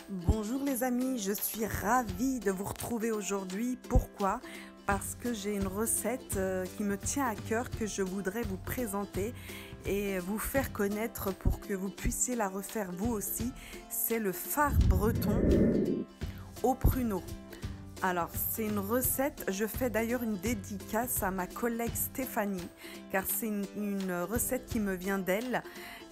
Bonjour les amis, je suis ravie de vous retrouver aujourd'hui. Pourquoi? Parce que j'ai une recette qui me tient à cœur, que je voudrais vous présenter et vous faire connaître pour que vous puissiez la refaire vous aussi. C'est le phare breton au pruneau. Alors c'est une recette, je fais d'ailleurs une dédicace à ma collègue Stéphanie, car c'est une recette qui me vient d'elle,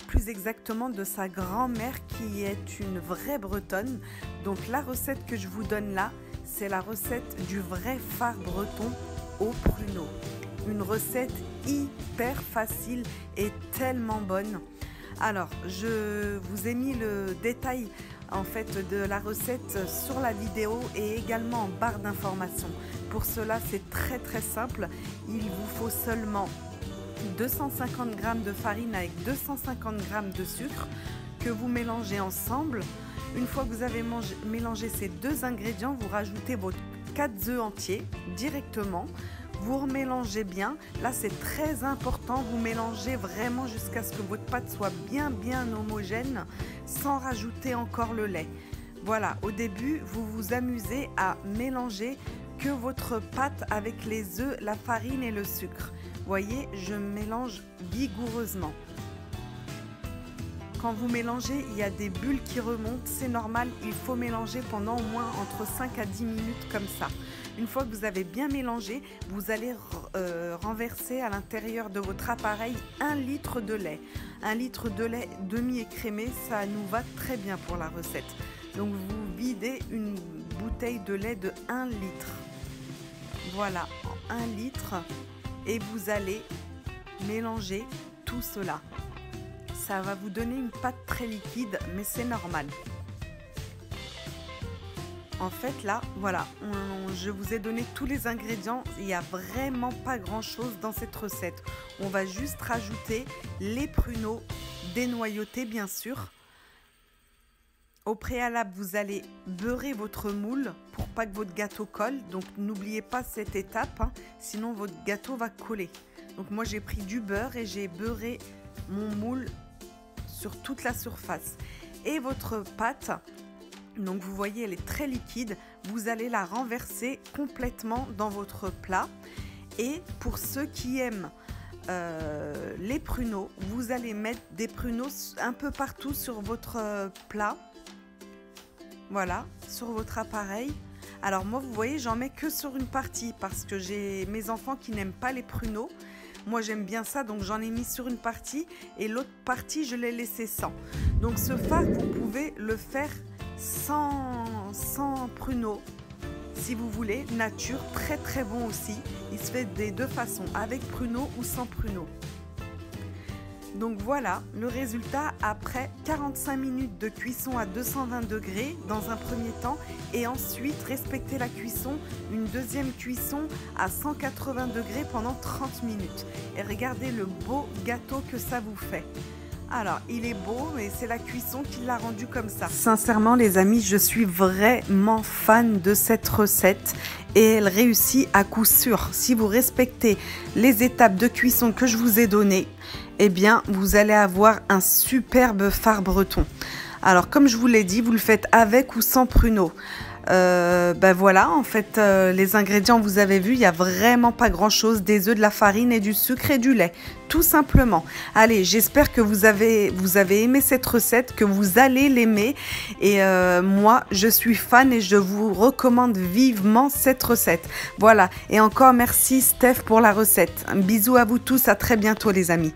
plus exactement de sa grand-mère qui est une vraie bretonne. Donc la recette que je vous donne là, c'est la recette du vrai phare breton au pruneau. Une recette hyper facile et tellement bonne. Alors je vous ai mis le détail en fait de la recette sur la vidéo et également en barre d'informations. Pour cela c'est très simple, il vous faut seulement 250 g de farine avec 250 g de sucre que vous mélangez ensemble. Une fois que vous avez mélangé ces deux ingrédients, vous rajoutez vos 4 œufs entiers directement. Vous remélangez bien, là c'est très important, vous mélangez vraiment jusqu'à ce que votre pâte soit bien homogène sans rajouter encore le lait. Voilà, au début vous vous amusez à mélanger que votre pâte avec les œufs, la farine et le sucre. Voyez, je mélange vigoureusement. Quand vous mélangez, il y a des bulles qui remontent, c'est normal, il faut mélanger pendant au moins entre 5 à 10 minutes comme ça. Une fois que vous avez bien mélangé, vous allez renverser à l'intérieur de votre appareil 1 litre de lait. 1 litre de lait demi-écrémé, ça nous va très bien pour la recette. Donc vous videz une bouteille de lait de 1 litre. Voilà, 1 litre. Et vous allez mélanger tout cela. Ça va vous donner une pâte très liquide, mais c'est normal. En fait là, voilà, je vous ai donné tous les ingrédients. Il n'y a vraiment pas grand chose dans cette recette. On va juste rajouter les pruneaux dénoyautés bien sûr. Au préalable, vous allez beurrer votre moule pour pas que votre gâteau colle. Donc n'oubliez pas cette étape, hein, sinon votre gâteau va coller. Donc moi j'ai pris du beurre et j'ai beurré mon moule sur toute la surface. Et votre pâte, donc vous voyez elle est très liquide, vous allez la renverser complètement dans votre plat. Et pour ceux qui aiment les pruneaux, vous allez mettre des pruneaux un peu partout sur votre plat. Voilà, sur votre appareil. Alors moi vous voyez j'en mets que sur une partie parce que j'ai mes enfants qui n'aiment pas les pruneaux. Moi j'aime bien ça, donc j'en ai mis sur une partie et l'autre partie je l'ai laissé sans. Donc ce phare vous pouvez le faire sans pruneaux si vous voulez, nature, très bon aussi. Il se fait des deux façons, avec pruneaux ou sans pruneaux. Donc voilà le résultat après 45 minutes de cuisson à 220 degrés dans un premier temps et ensuite respecter la cuisson, une deuxième cuisson à 180 degrés pendant 30 minutes. Et regardez le beau gâteau que ça vous fait. Alors il est beau mais c'est la cuisson qui l'a rendu comme ça. Sincèrement les amis, je suis vraiment fan de cette recette et elle réussit à coup sûr. Si vous respectez les étapes de cuisson que je vous ai données, eh bien vous allez avoir un superbe phare breton. Alors comme je vous l'ai dit, vous le faites avec ou sans pruneaux. Ben voilà, en fait les ingrédients vous avez vu, il n'y a vraiment pas grand chose, des œufs, de la farine et du sucre et du lait, tout simplement. Allez, j'espère que vous avez aimé cette recette, que vous allez l'aimer et moi je suis fan et je vous recommande vivement cette recette. Voilà, et encore merci Steph pour la recette. Un bisou à vous tous, à très bientôt les amis.